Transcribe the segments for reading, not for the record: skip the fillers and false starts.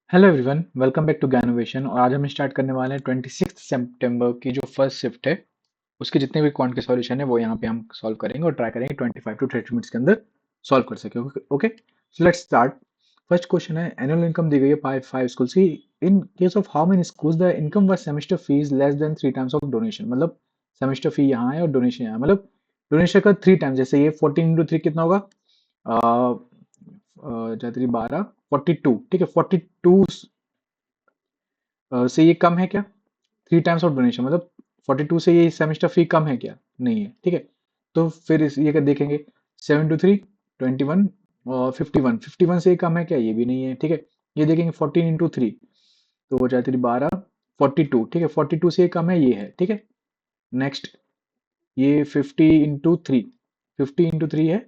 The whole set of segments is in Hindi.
Hello everyone, welcome back to Gyanovation. और आज हम स्टार्ट करने वाले हैं 26 सितंबर की जो फर्स्ट शिफ्ट है उसके जितने भी क्वांट के सॉल्यूशन है वो यहाँ पे हम सॉल्व करेंगे और ट्राई करेंगे 25 टू 30 मिनट्स के अंदर सॉल्व कर सके। Okay, so let's start. First question है, एनुअल इनकम दी गई है फाइव स्कूल्स की। In case of how many schools the income व semester fees less than 3 times of donation. मतलब सेमेस्टर फी यहाँ है और डोनेशन यहाँ है। मतलब डोनेशन का 3 टाइम्स, जैसे ये 14 × 3 कितना होगा? जाती 12, 42। ठीक है, 42 से ये कम है क्या? 3 टाइम्स ऑफ डोनेशन मतलब 42 से ये सेमेस्टर फी कम है क्या? नहीं है। ठीक है, तो फिर ये क्या देखेंगे? 7 × 3 21 और 51 से ये कम है क्या? ये भी नहीं है। ठीक है, ये देखेंगे 14 × 3 तो हो जाती है 12, 42। ठीक है, 42 से ये कम है, ये है। ठीक है, नेक्स्ट ये 50 × 3 है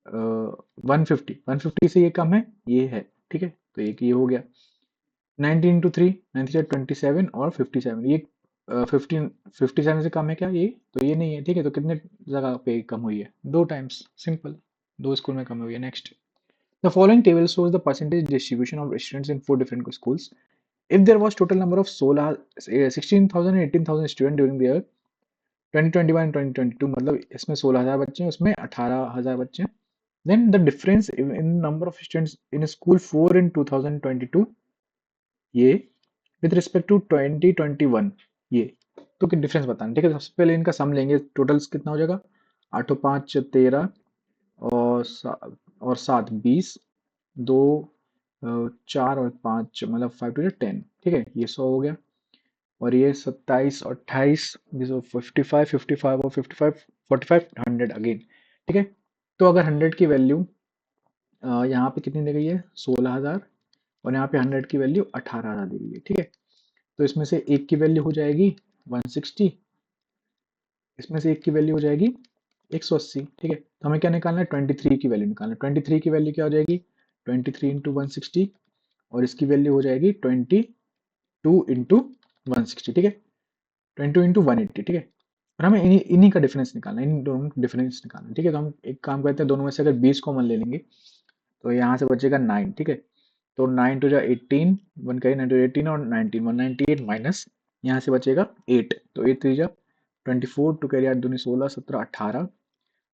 150 से ये कम है, ये है। ठीक है, तो एक ये हो गया। 19 × 3 27 और 57, ये 57 से कम है क्या? ये तो ये नहीं है। ठीक है, तो कितने जगह पे कम हुई है? 2 टाइम्स, सिंपल। 2 स्कूल में कम हुई है। Next, the following table shows the percentage distribution of students in 4 different schools. If there was total number of 16,000 and 18,000 students during the year 2021 and 2022, मतलब इसमें 16,000 बच्चे हैं, उसमें 18,000 बच्चे हैं। Then the difference in number of students in school 4 in 2022, ये विद रिस्पेक्ट टू 2021, ये तो क्या डिफरेंस बताना। ठीक है, सबसे पहले इनका सम लेंगे। टोटल्स कितना हो जाएगा? 8 और 5 13 और 7 20, 2 4 और 5 मतलब 5 to 10। ठीक है, ये 100 हो गया। और ये 27 और 28, 55 55 और 55 45 100 अगेन। ठीक है, तो अगर 100 की वैल्यू यहाँ पे कितनी दी गई है? 16,000, और यहाँ पे 100 की वैल्यू 18,000 दी गई है। ठीक है, तो इसमें से एक की वैल्यू हो जाएगी 160, इसमें से एक की वैल्यू हो जाएगी 180। ठीक है, तो हमें क्या निकालना है? 23 की वैल्यू निकालना है। 23 की वैल्यू क्या हो जाएगी? 23 इंटू 160, और इसकी वैल्यू हो जाएगी 22 इंटू 160। ठीक है, 22 इंटू 180। ठीक है, और हमें इन्हीं इन्हीं का डिफरेंस निकालना है, इन दोनों का डिफरेंस निकालना है। ठीक है, तो हम एक काम करते हैं, दोनों में से अगर 20 कॉमन ले लेंगे तो यहाँ से बचेगा 9। ठीक है, तो 9 टू जा 18, 1 का 9 टू 18 और 19 198 माइनस यहाँ से बचेगा 8, तो 8 3 जा 24, टू कैरी 8 दूनी 16 17 18,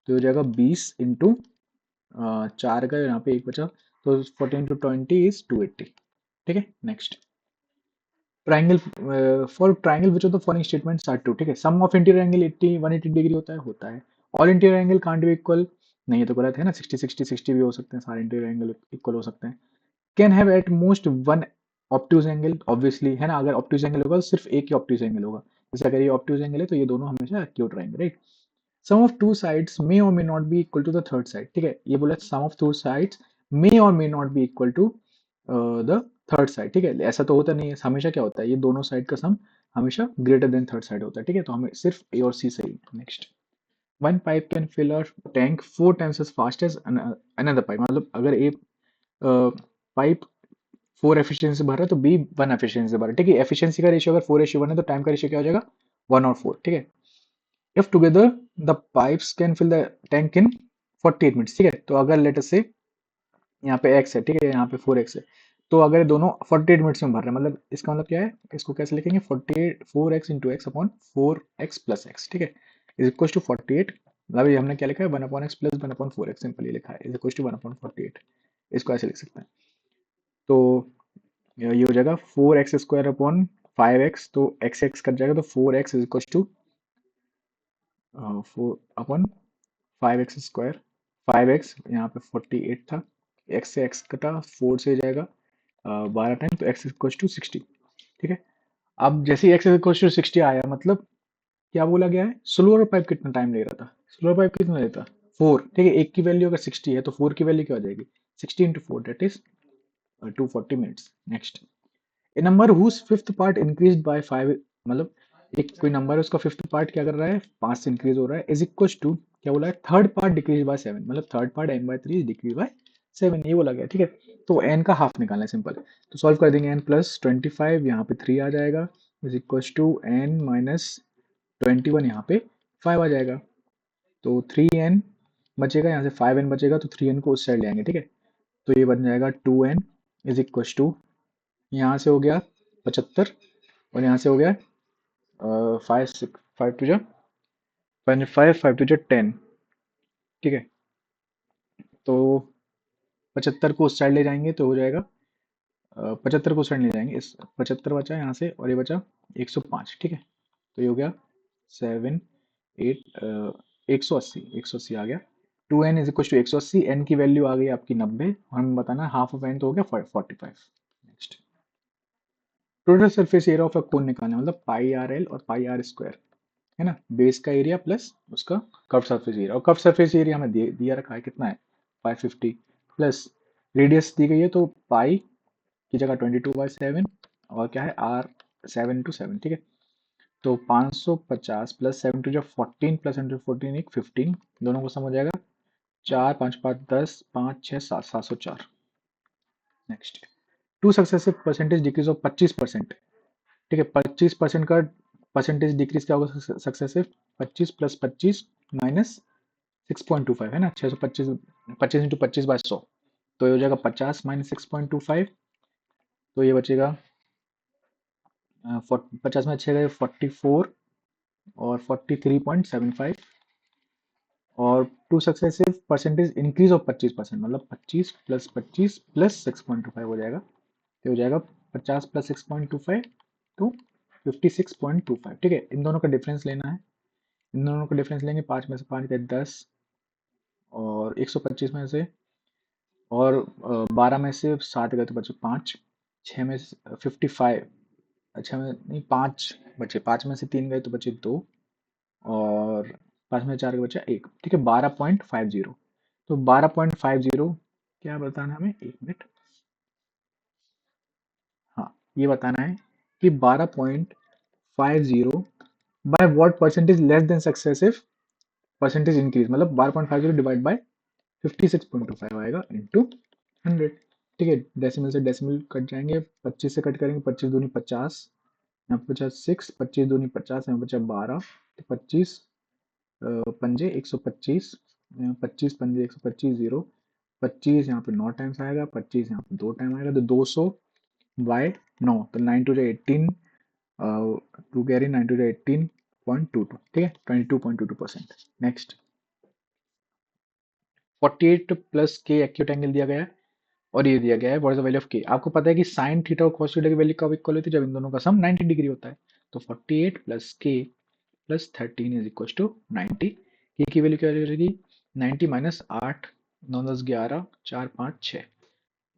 तो हो जाएगा 20 इंटू 4 का यहाँ पे एक बचा, तो 14 टू 20 इज 280। ठीक है, next, triangle for triangle which of the following statements are true. ठीक है, sum of interior angle 80 180 degree होता है। All interior angle can't be equal, नहीं, ये तो गलत है ना। 60 60 60 भी हो सकते हैं, सारे इंटीरियर एंगल इक्वल हो सकते हैं। Can have at most one obtuse angle, obviously है ना। अगर ऑब्ट्यूज एंगल होगा तो सिर्फ एक ही ऑब्ट्यूज एंगल होगा। जैसे अगर ये ऑब्ट्यूज एंगल है तो ये दोनों हमेशा एक्यूट रहेंगे, right. Sum of two sides may or may not be equal to the third side. ठीक है, ये बोला sum of two sides may or may not be equal to the third side. ठीक है, ऐसा तो होता नहीं है, हमेशा क्या होता है? ये दोनों साइड का सम हमेशा ग्रेटर देन थर्ड साइड होता है। ठीक है, तो हमें सिर्फ ए और सी सही। Next, one pipe can fill a tank 4 times as fast as another pipe. मतलब अगर एक पाइप 4 एफिशिएंसी से भर रहा है तो बी 1 एफिशिएंसी से भर रहा है। ठीक है, एफिशिएंसी का रेशियो अगर 4:1 है तो टाइम का रेशियो क्या हो जाएगा? 1 और 4। ठीक है, if together the pipes can fill the tank in 48 minutes. ठीक है, तो अगर लेट अस से यहाँ पे x है, ठीक है, यहाँ पे 4x है, तो अगर ये दोनों 48 मिनट्स में भर रहे हैं, मतलब इसका मतलब क्या है? इसको कैसे लिखेंगे? 48 4x into x upon 4x plus x. ठीक है, इज इक्वल टू 48, मतलब ये हमने क्या लिखा है? 1/x प्लस 1/4x, सिंपल ये लिखा है, इज इक्वल टू 1/48। इसको ऐसे लिख सकते हैं, तो ये हो जाएगा 4x² अपॉन 5x, तो x कट जाएगा, तो 4x is equal to 4 upon 5x²। 5x यहाँ पे 48 था, x से x कटा, 4 से जाएगा 12 टाइम, तो x इक्वल टू 60। ठीक है, अब जैसे ही x इक्वल टू 60 आया, मतलब क्या बोला गया है? स्लोअर पाइप कितना टाइम ले रहा था? स्लोअर पाइप कितना लेता? 4। ठीक है, एक की वैल्यू अगर 60 है तो 4 की वैल्यू क्या हो जाएगी? 60 into 4, that is 240 minutes. Next, a number whose fifth part increase by 5, मतलब एक कोई नंबर है उसका फिफ्थ पार्ट क्या कर रहा है? 5 से इंक्रीज हो रहा है, इज इक्वल टू क्या बोला है? थर्ड पार्ट डिक्रीज बाय 7, मतलब third part n/3 decrease by 7, ये बोला गया। ठीक है, तो n का हाफ निकालना है, सिंपल। तो सॉल्व कर देंगे, n प्लस 25 यहाँ पे 3 आ जाएगा, is equal to n minus 21 यहाँ पे 5 आ जाएगा, तो 3n बचेगा, यहाँ से 5n बचेगा, तो 3n को उस साइड ले आएंगे। ठीक है, तो ये बन जाएगा 2n इज इक्व टू, यहाँ से हो गया 75 और यहाँ से हो गया 5 टू जा 5 टू जा 10। ठीक है, तो 75 को उस साइड ले जाएंगे तो हो जाएगा 75 को उस साइड ले जाएंगे, इस 75 बचा यहाँ से और ये बचा 105। ठीक है, तो ये हो गया 7 8 180 आ गया। 2n is equal to 180, n की वैल्यू आ गई आपकी 90 और हमें बताना है हाफ ऑफ n तो हो गया 45। Next, total surface area of a cone निकालना है, मतलब पाई आर एल और पाई आर स्क्वायर, है ना, बेस का एरिया प्लस उसका कर्व सरफेस एरिया, और कर्व सरफेस एरिया हमें दिया रखा है कितना है 550 प्लस रेडियस दी गई है तो पाई की जगह 22/7 और क्या है आर 7 into 7। ठीक है, तो 550 प्लस 7 टू जो 14 प्लस 14 एक 15, दोनों को सम हो जाएगा 4 5 5 10 5 6 7 704। Next, two successive percentage decrease of 25%। ठीक है, 25% का परसेंटेज डिक्रीज क्या होगा सक्सेसिव, 25 प्लस 25 माइनस 6.25 है ना, 625 25 इंटू 25/100, तो ये हो जाएगा 50 माइनस 6.25, तो ये बचेगा 50 में 6 गए 44 और 43.75, और two successive percentage increase of 25%, मतलब 25 प्लस 25 प्लस 6.25 हो जाएगा, तो हो जाएगा 50 प्लस 6.25 तो 56.25। ठीक है, इन दोनों का डिफरेंस लेना है, इन दोनों का डिफरेंस लेंगे, 5 में से 5 गए 10 और 125 में से और 12 में से 7 गए तो बचे 5, 6 में से 55, अच्छा में नहीं 5 बचे, 5 में से 3 गए तो बचे 2 और 5 में 4 का बचा 1। ठीक है, 12.50, तो 12.50 क्या बताना है हमें, 1 मिनट, हाँ ये बताना है कि 12.50 by what percentage less than successive percentage increase, मतलब 12.50 डिवाइड बाय 56.25 आएगा इंटू 100। ठीक है, डेसिमल से डेसिमल कट जाएंगे, 25 से कट करेंगे, 25 दूनी 50, यहाँ पे बचा 6, 25 दूनी 50, यहाँ बचा 12, तो 25 पंजे 125, 25 पंजे 125 जीरो, 25 यहाँ पे 9 टाइम्स आएगा, 25 यहाँ पे 2 टाइम आएगा, तो 200 बाय 9, तो 9 टू 18, 2 कैरी 9 टू 18.22। ठीक है, 22.22%। नेक्स्ट, 48 प्लस के एक्यूट एंगल दिया गया है और ये दिया गया है what is the value of के। आपको पता है कि साइन थीटा और कॉस थीटा की वैल्यू कब इक्वल होती है, जब इन दोनों का सम 90 डिग्री होता है, तो 48 प्लस के प्लस 13 इज इक्वल टू 90। के की वैल्यू क्या रहेगी 90 माइनस 8 9 10 11 4 5 6,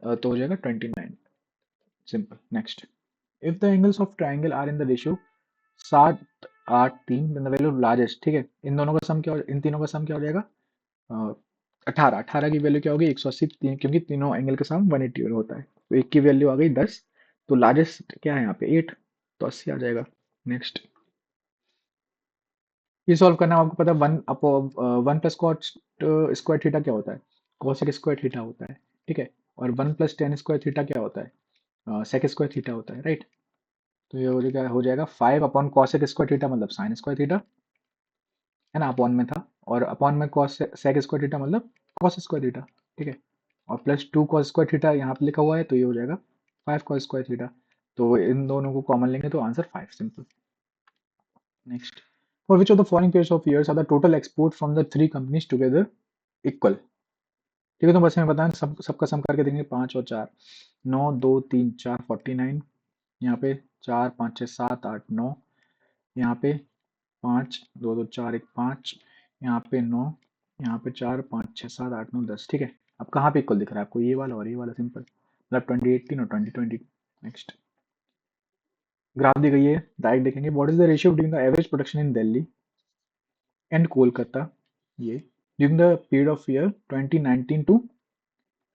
तो हो जाएगा 29। Simple. Next, if the angles of triangle are in the ratio 7 8 3, then the value of largest, ठीक है, इन दोनों का सम क्या इन तीनों का सम क्या हो जाएगा 18 की वैल्यू क्या होगी 180, क्योंकि तीनों एंगल का सम 180 होता है, तो एक की वैल्यू आ गई 10, तो लार्जेस्ट क्या है यहाँ पे 8, तो 80 आ जाएगा। नेक्स्ट, ये सॉल्व करना है, आपको पता है 1 प्लस कॉट स्क्वायर थीटा क्या होता है, कॉसेक स्क्वायर थीटा होता है। ठीक है, और 1 प्लस टेन स्क्वायर थीटा क्या होता है सेक स्क्वायर थीटा होता है, राइट। तो ये हो जाएगा 5 अपॉन कॉसेक स्क्वायर थीटा मतलब साइन स्क्वायर थीटा, है ना, अपॉन में था, और अपॉन में कॉस सेक स्क्वायर थीटा मतलब कॉस स्क्वायर थीटा। ठीक है, और प्लस 2 कॉस स्क्वायर थीटा यहाँ पे लिखा हुआ है, तो ये हो जाएगा 5 कॉस स्क्वायर थीटा, तो इन दोनों को कॉमन लेंगे तो answer 5, simple. Next, for which of the following pairs of years are the total export from the three companies together equal. ठीक है, तो बस हमें बताना सबका सम करके देंगे, 5 और 4 9 2 3 4 49, यहाँ पे 4 5 6 7 8 9, यहाँ पे 5 2 2 4 1 5, यहाँ पे 9, यहाँ पे 4 5 6 7 8 9 10। ठीक है, अब कहाँ पे इक्वल दिख रहा है आपको, ये वाला और ये वाला, सिंपल, मतलब 2018 और 2020। नेक्स्ट, ग्राफ दी गई है, डायरेक्ट देखेंगे, what is the ratio between the average production in Delhi and Kolkata, ये during the period of year 2019 to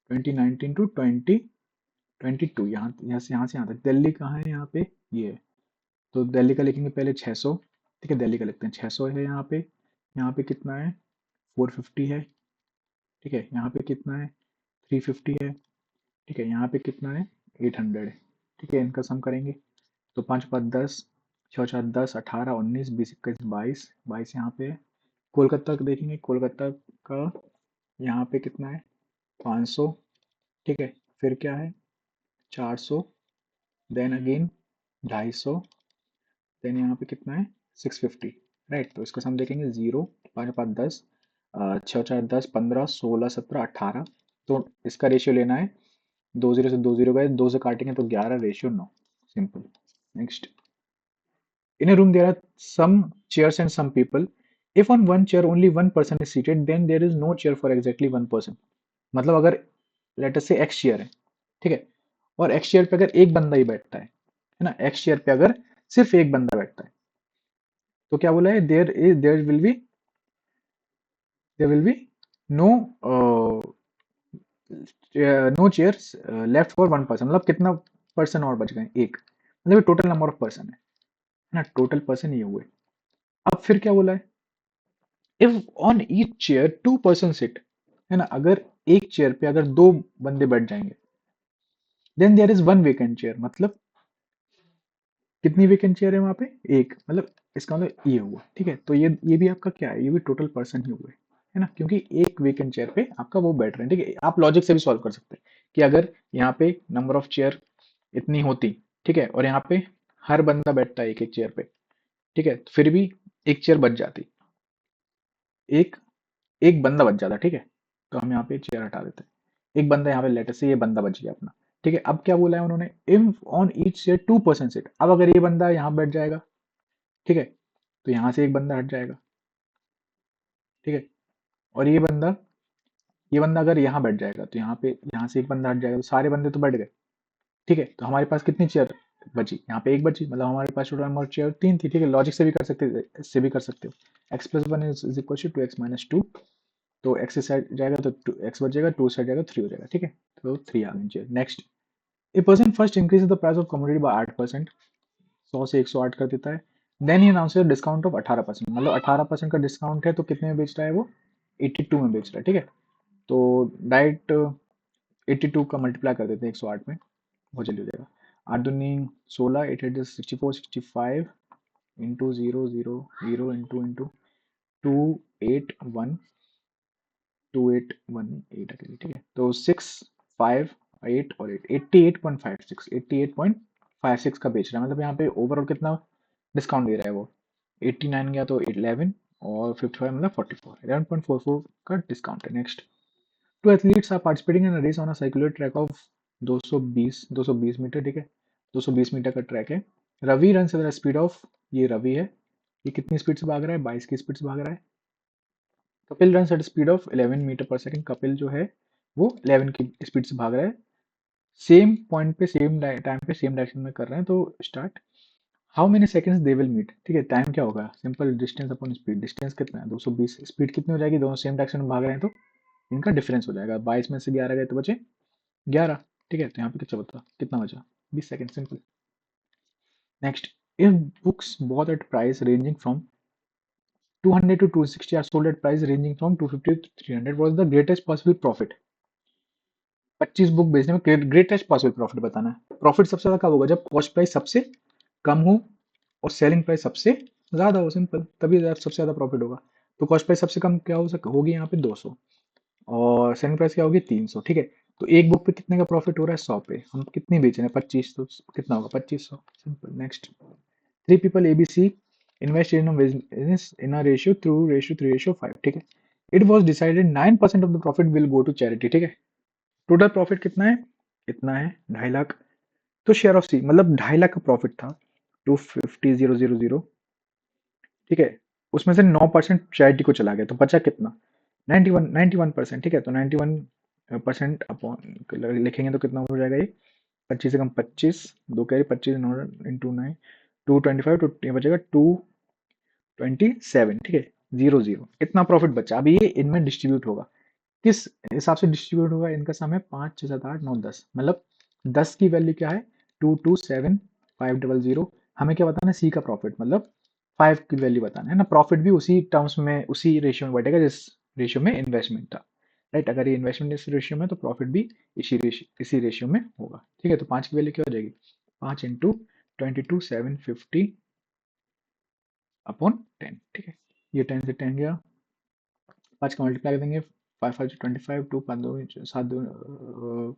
2022, यहाँ से यहाँ तक, दिल्ली कहाँ है, यहाँ पे ये है, तो दिल्ली का लिखेंगे पहले 600। ठीक है, दिल्ली का लिखते हैं 600 है, यहाँ पे कितना है 450 है। ठीक है, यहाँ पे कितना है 350 है। ठीक है, यहाँ पे कितना है 800 है। ठीक है, इनका सम करेंगे, तो 5 5 10, 6 4 10 18 19 20 21 22, 22 यहाँ पे है। कोलकाता का देखेंगे, कोलकाता का यहाँ पे कितना है 500। ठीक है, फिर क्या है 400, देन अगेन 250, देन यहाँ पे कितना है 650, राइट। तो इसका सम देखेंगे 0 5 5 10, 6 4 10 15 16 17 18। तो इसका रेशियो लेना है, 2 0 से 2 0 गए, 2 से काटेंगे तो 11, ratio 9। Simple. Next, in a room there are some chairs and some people. If on one chair only one person is seated, then there is no chair for exactly one person. मतलब अगर लेट अस से x चेयर है, ठीक है, और x चेयर पे अगर एक बंदा ही बैठता है ना, x चेयर पे अगर सिर्फ एक बंदा बैठता है, तो क्या बोला है, there will be no no chairs left for one person. मतलब कितना पर्सन और बच गए, एक, मतलब टोटल नंबर ऑफ पर्सन है ना, टोटल पर्सन ये हुए। अब फिर क्या बोला है, if on each chair two person sit, है ना, अगर एक चेयर पे अगर दो बंदे बैठ जाएंगे, then there is one vacant chair. मतलब कितनी वेकेंट चेयर है वहां पे, एक, मतलब इसका मतलब ये हुआ, ठीक है। तो ये भी आपका क्या है, ये भी टोटल पर्सन ही हुए, है ना, क्योंकि एक वेकेंट चेयर पे आपका वो बैठ रहे हैं, ठीक है। आप लॉजिक से भी सॉल्व कर सकते हैं कि अगर यहाँ पे नंबर ऑफ चेयर इतनी होती, ठीक है, और यहाँ पे हर बंदा बैठता है एक एक चेयर पे, ठीक है, तो फिर भी एक चेयर बच जाती, एक एक बंदा बच जाता, ठीक है। तो हम यहाँ पे चेयर हटा देते हैं, एक बंदा यहाँ पे, लेटर से ये बंदा बच गया अपना, ठीक है। अब क्या बोला है उन्होंने, if on each chair two person sit. अब अगर ये बंदा यहाँ बैठ जाएगा, ठीक है, तो यहाँ से एक बंदा हट जाएगा, ठीक है, और ये बंदा अगर यहाँ बैठ जाएगा, तो यहाँ पे यहाँ से एक बंदा हट जाएगा, तो सारे बंदे तो बैठ गए, ठीक है। तो हमारे पास कितनी चेयर बची, यहाँ पे एक बची, मतलब हमारे पास टोटल नंबर चेयर तीन थी, ठीक है। लॉजिक से भी कर सकते हो, इससे भी कर सकते हो। X plus one is equal to x minus two, तो एक्स साइड जाएगा तो एक्स बच जाएगा, टू साइड जाएगा, थ्री हो जाएगा, ठीक है। तो थ्री आ गई chair. Next, a person first increase the price of commodity by 8%, 100 से 108 कर देता है। Then he announce discount of 18%, मतलब 18% का डिस्काउंट है, तो कितने में बेच रहा है वो, 82 में बेच रहा है, ठीक है। तो डायरेक्ट 82 का मल्टीप्लाई कर देते हैं 108 में, वो जल्दी हो जाएगा। 8 दूनी 16, 8 8 64, 65 इंटू 0 0 0 इंटू 281, 2818 अकेले, ठीक है। तो 658 और 8, 88.56, 88.56 का बेच रहा है। मतलब यहाँ पे ओवरऑल कितना डिस्काउंट दे रहा है वो, 89 गया तो 11, और 55 मतलब 44, 11.44 का डिस्काउंट है। Next, two athletes are participating in race on a circular track of 220 metre, ठीक है, 220 मीटर का ट्रैक है। रवि रन से स्पीड ऑफ, ये रवि है, ये कितनी स्पीड से भाग रहा है, 22 की स्पीड से भाग रहा है। Kapil run at speed of 11 metre per second, Kapil जो है वो 11 की स्पीड से भाग रहा है, सेम पॉइंट पे सेम टाइम पे सेम डायरेक्शन में कर रहे हैं। तो start, how many seconds they will meet, ठीक है। टाइम क्या होगा, simple, distance upon speed, distance कितना है 220, स्पीड कितनी हो जाएगी, दोनों सेम डायरेक्शन में भाग रहे हैं तो इनका डिफरेंस हो जाएगा, 22 में से 11 गए तो बचे 11, ठीक है। तो यहाँ पे कितना बता, कितना बचा, 20 second, simple. Next, if books bought at price ranging from 200 to 260 are sold at price ranging from 250 to 300, what is the greatest possible profit। 25 book बेचने में ग्रेटेस्ट पॉसिबल प्रॉफिट बताना है। प्रॉफिट सबसे ज्यादा कब होगा, जब कॉस्ट प्राइस सबसे कम हो और सेलिंग प्राइस सबसे ज्यादा हो, सिंपल, तभी सबसे ज्यादा प्रॉफिट होगा। तो कॉस्ट प्राइस सबसे कम क्या होगी यहाँ पे 200, और सेलिंग प्राइस क्या होगी 300, ठीक है। तो एक बुक पे कितने का प्रॉफिट हो रहा है, 100 पे, हम कितनी बेच रहे हैं 25, तो कितना होगा 2500, simple. Next, three people ABC invest in business in a ratio through ratio 3:5, ठीक है। It was decided 9% of the profit will go to charity, ठीक है। टोटल प्रॉफिट कितना है, इतना है 2.5 लाख। तो शेयर ऑफ सी, मतलब 2.5 लाख का प्रॉफिट था, 250,000, ठीक है। उसमें से 9% चैरिटी को चला गया, तो बचा कितना, 91%, ठीक है। तो 91% अपॉन लिखेंगे तो कितना हो जाएगा ये, 25 से कम 25, दो कह रही 25 इंटू 9, 225, तो ये बचेगा 227, ठीक है, 00, इतना प्रॉफिट बचा। अभी ये इनमें डिस्ट्रीब्यूट होगा, किस हिसाब से डिस्ट्रीब्यूट होगा, इनका सम है 5 6 7 8 9 10, मतलब 10 की वैल्यू क्या है 227,500। हमें क्या बताना है, सी का प्रॉफिट, मतलब 5 की वैल्यू बताना है ना। प्रॉफिट भी उसी टर्म्स में, उसी रेशियो में बढ़ेगा जिस रेशियो में इन्वेस्टमेंट था, राइट। अगर ये इन्वेस्टमेंट इस रेशियो में, तो प्रॉफिट भी इसी रेशियो में होगा, ठीक है। तो 5 की वैल्यू क्या हो जाएगी, 5 इंटू 22,750 अपॉन 10, ठीक है। ये 10 से 10 गया, 5 का मल्टीप्लाई कर देंगे, 5 5 25, 2 5 2 7 2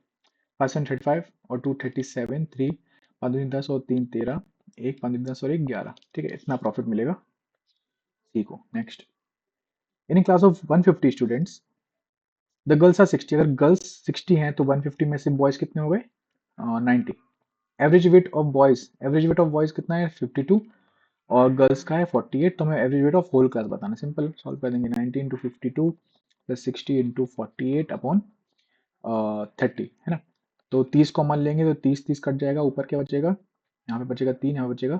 535 और 237, 3 5 दूनी 10 और 3 13, 1 5 दूनी 10 और 1 11, ठीक है, इतना प्रॉफिट मिलेगा सी को। Next, in class of 150 students the girls are 60, अगर गर्ल्स 60 हैं तो 150 में से बॉयज कितने हो गए? 90। एवरेज वेट ऑफ बॉयज कितना है? 52 और गर्ल्स का है 48, तो हमें average weight of whole class बताना। सिंपल सॉल्व कर देंगे, 90 इंटू 52 प्लस 60 इंटू 48 अपॉन 30, है ना। तो 30 कॉमन लेंगे तो 30 कट जाएगा, ऊपर क्या बचेगा? यहाँ पे बचेगा 3, यहाँ पे बचेगा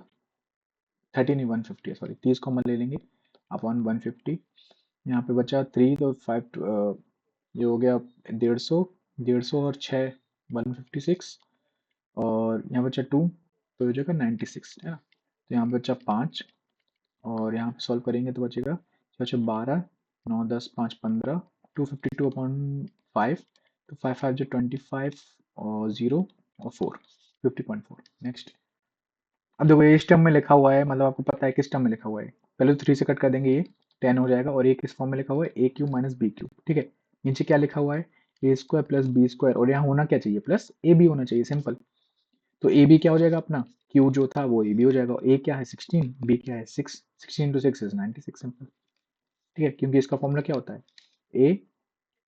30 नहीं 150 है, सॉरी, 30 कॉमन ले लेंगे अपॉन 150। यहाँ पे बचा 3 तो 5 ये हो गया 150, 150 और 6 156, और यहाँ बचा 2 तो हो जाएगा 96, है ना। तो यहाँ पे बचा 5 और यहाँ पे सॉल्व करेंगे तो बचेगा 12 9 10 5 15, 252 अपॉन 5, तो 5 5 जो 25 और 0 और 4 50.4। नेक्स्ट, अब देखो ये इस टर्म में लिखा हुआ है, मतलब आपको पता है किस टर्म में लिखा हुआ है। पहले तो 3 से कट कर देंगे, ये 10 हो जाएगा, और ये किस फॉर्म में लिखा हुआ है? ए क्यू माइनस बी क्यू, ठीक है। नीचे क्या लिखा हुआ है? ए स्क्वायर प्लस बी स्क्वायर, और यहाँ होना क्या चाहिए? प्लस ए बी होना चाहिए, सिंपल। तो ए बी क्या हो जाएगा अपना? क्यू जो था वो ए बी हो जाएगा। ए क्या है? 16, बी क्या है? 6, 16 इंटू 6 इज 96, सिंपल, ठीक है, क्योंकि इसका फॉर्मूला क्या होता है? ए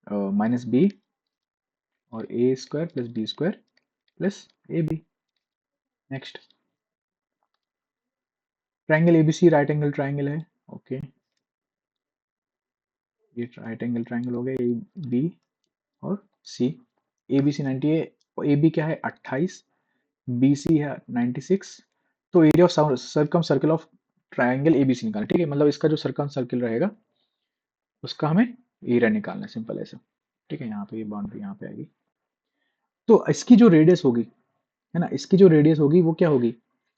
माइनस बी और A square plus B square plus A B. Next, triangle ABC right angle triangle है, ओके, ये राइट एंगल ट्राइंगल हो गया, ए बी और सी। ए बी सी 90 है, और ए बी क्या है? 28, बी सी है 96। तो area of circum circle of triangle A B C निकालना, ठीक है, मतलब इसका जो सर्कम सर्कल रहेगा उसका हमें एरिया निकालना है, सिंपल ऐसा, ठीक है। यहाँ पे ये बाउंड्री यहाँ पे आएगी, तो इसकी जो रेडियस होगी, है ना, इसकी जो रेडियस होगी वो क्या होगी?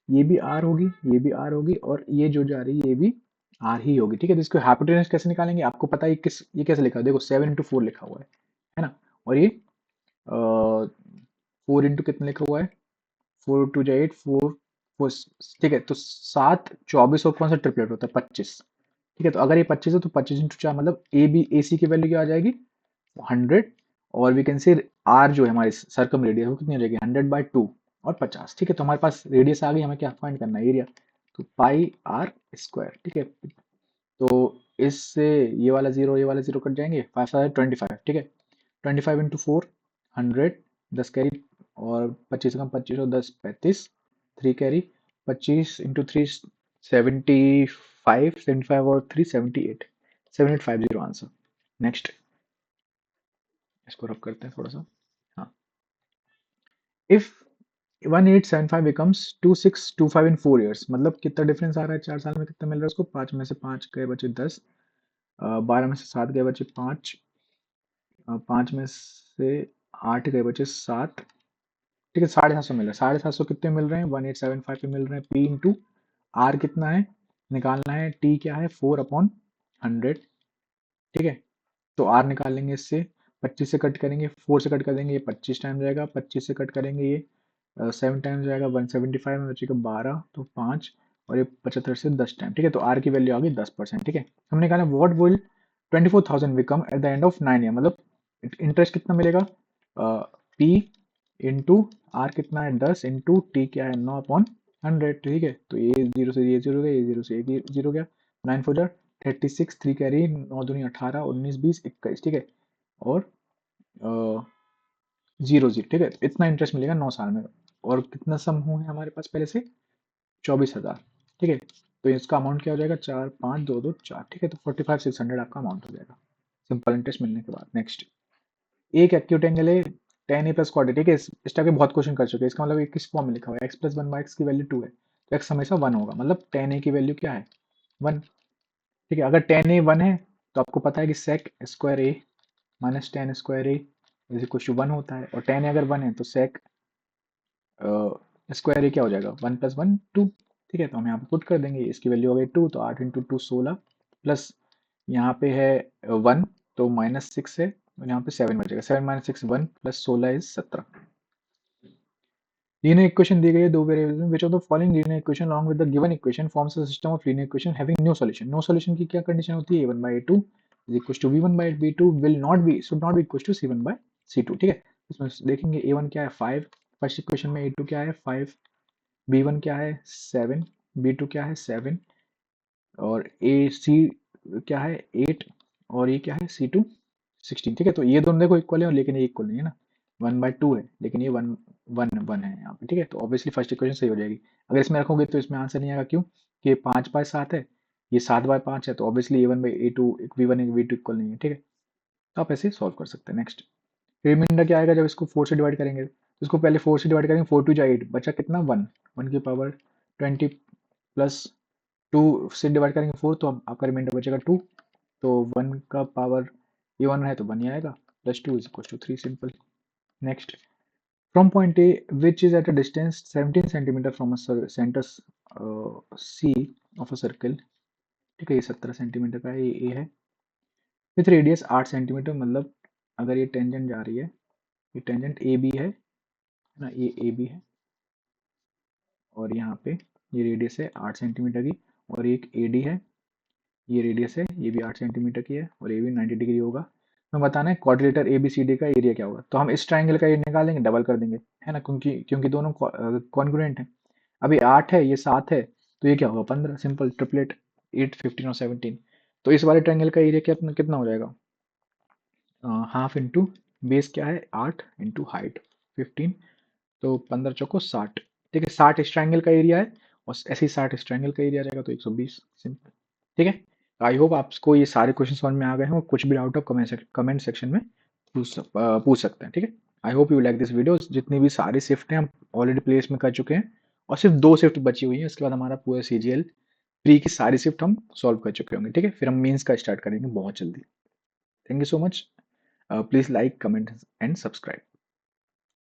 ये भी आर होगी, ये भी आर होगी, और ये जो जा रही है ये भी आर ही होगी, ठीक है। तो इसको हाइपोटेनस कैसे निकालेंगे? आपको पता है ये कैसे लिखा है? देखो 7 इंटू 4 लिखा हुआ है ना, और ये 4 इंटू कितना लिखा हुआ है? 4 टू जा 8, 4 ठीक है। तो 7 24 और कौन सा ट्रिपलेट होता है? 25, ठीक है। तो अगर ये 25 है तो 25 इंटू 4 मतलब ए सी की वैल्यू क्या आ जाएगी? 100, और वी कैन से आर जो है हमारी सर्कम रेडियस वो कितनी हो जाएगी? 100/2 और 50, ठीक है। तो हमारे पास रेडियस आ गई, हमें क्या फाइंड करना है? एरिया। तो पाई आर स्क्वायर, ठीक है। तो इससे ये वाला जीरो कट जाएंगे, 5 25, ठीक है। 25 इंटू 4 100, 10 कैरी, और 25 कम 25 और 10 35, 3 कैरी, 25 इंटू 3 75, 75 और 3 78, 7850 आंसर। नेक्स्ट, इसको रब करते हैं थोड़ा सा। हाँ, इफ 1875 becomes 2625 इन 4 years, मतलब कितना डिफरेंस आ रहा है 4 साल में? कितना मिल रहा है उसको? 5 में से 5 गए बचे 10, 12 में से 7 गए बचे 5, 5 में से 8 गए बचे 7, ठीक है। 750 मिल रहा है। 750 कितने मिल रहे हैं? 1875 पे मिल रहे हैं। पी इंटू आर कितना है निकालना है? टी क्या है? 4/100, ठीक है। तो आर निकाल लेंगे इससे, 25 से कट करेंगे, 4 से कट कर देंगे, ये 25 टाइम जाएगा, 25 से कट करेंगे, ये 7 टाइम जाएगा, 175 में बचेगा 12, तो 5, और ये 75 से 10 टाइम, ठीक है। तो आर की वैल्यू आ गई 10%, ठीक है। हमने कहा what will 24,000 become at the end of 9 year, मतलब इंटरेस्ट कितना मिलेगा? पी इंटू आर कितना है? 10 इंटू टी क्या है? 9/100, ठीक है। तो ये जीरो से ये जीरो गया, ये जीरो से ये जीरो गया, 9 4 जा 36, 3 कैरी, 9 दूनी 18, 19 20 21, ठीक है, और जीरो जीरो, ठीक है। इतना इंटरेस्ट मिलेगा 9 साल में, और कितना सम हुआ है हमारे पास पहले से? 24,000, ठीक है। तो इसका अमाउंट क्या हो जाएगा? 4 5 2 2 4, ठीक है। तो 45,600 आपका अमाउंट हो जाएगा सिंपल इंटरेस्ट मिलने के बाद। नेक्स्ट, एक एक्यूट एंगल है tan a plus cot a, ठीक है। इस टाइप के बहुत क्वेश्चन कर चुके हैं। इसका मतलब ये किस फॉर्म में लिखा हुआ है? x प्लस 1/x की वैल्यू 2 है, तो x हमेशा 1 होगा, मतलब tan a की वैल्यू क्या है? 1, ठीक है। अगर tan a 1 है तो आपको पता है कि sec square a minus tan square a is equal to 1 होता है, और tan a अगर 1 है तो sec स्क्वायर ए क्या हो जाएगा? 1 + 1 2, ठीक है। तो हम यहाँ पे पुट कर देंगे, इसकी वैल्यू हो गई 2, तो 8 इंटू 2 16, प्लस यहाँ पे है 1, तो -6 है, और यहाँ पे 7 बचेगा, 7 - 6 1, प्लस 16 इज 17। लीनियर इक्वेशन दी गई है दो वेरिएबल में, विच of the following linear equation along with the given equation forms a system of linear equation having no solution। No solution की क्या कंडीशन होती है? a1/a2 is equals to b1/b2 will not be should not be equals to c1/c2, ठीक है। इसमें देखेंगे A1 क्या है 5, फर्स्ट इक्वेशन में A2 क्या है 5, B1 क्या है 7, B2 क्या है 7, और AC क्या है 8, और ये क्या है C2 16। ठीक है, तो ये दोनों देखो इक्वल है, लेकिन ये इक्वल नहीं है ना, 1/2 है, लेकिन ये 1 1 है यहाँ पे। ठीक है, तो ऑब्वियसली फर्स्ट इक्वेशन सही हो जाएगी। अगर इसमें रखोगे तो इसमें आंसर नहीं आएगा, क्यों कि ये 5/7 है, ये 7/5 है, तो obviously A1/A2 V1 V2 equal नहीं है। ठीक है, तो आप ऐसे सॉल्व कर सकते हैं। नेक्स्ट, रिमाइंडर क्या आएगा जब इसको 4 से डिवाइड करेंगे, तो इसको पहले 4 से डिवाइड करेंगे, 4 टू जा 8, बचा कितना 1, 1 की पावर 20 प्लस 2 से डिवाइड करेंगे 4, तो आपका रिमाइंडर बचेगा 2, तो 1 का पावर ये 1 है तो 1 ही आएगा, plus 2 is equal to 3, simple. Next, from point A which is at a distance 17 centimetre from a centre C of a circle. ठीक है, ये 17 सेंटीमीटर का है, ये ए है, विथ रेडियस 8 सेंटीमीटर, मतलब अगर ये टेंजेंट जा रही है, ये टेंजेंट ए बी है ना, ये ए बी है, और यहाँ पे ये रेडियस है 8 सेंटीमीटर की, और एक ए डी है, ये रेडियस है, ये भी 8 सेंटीमीटर की है, और ये भी 90 डिग्री होगा। हमें बताना है quadrilateral A B C D का एरिया क्या होगा, तो हम इस ट्राइंगल का एरिया निकालेंगे, डबल कर देंगे, है ना, क्योंकि क्योंकि दोनों कॉन्ग्रुएंट है। अभी 8 है, ये 7 है, तो ये क्या होगा 15, सिंपल, ट्रिपलेट 8 15 और 17। तो इस वाले ट्राइंगल का एरिया कितना कितना हो जाएगा, हाफ इंटू बेस क्या है 8 इंटू हाइट 15, तो 15 चौको 60। ठीक है, 60 इस ट्राइंगल का एरिया है, और ऐसे ही 60 इस ट्राइंगल का एरिया रहेगा, तो 120, सिंपल। ठीक है, आई होप आपको ये सारे क्वेश्चन समझ में आ गए हैं, और कुछ भी डाउट हो कमेंट सेक्शन में पूछ सकते हैं। ठीक है, I hope you like this video. जितनी भी सारी शिफ्ट हैं हम ऑलरेडी प्लेस में कर चुके हैं, और सिर्फ 2 शिफ्ट बची हुई है, उसके बाद हमारा पूरा CGL प्री की सारी शिफ्ट हम सॉल्व कर चुके होंगे। ठीक है, फिर हम मेंस का स्टार्ट करेंगे बहुत जल्दी। Thank you so much. Please like, comment, and subscribe.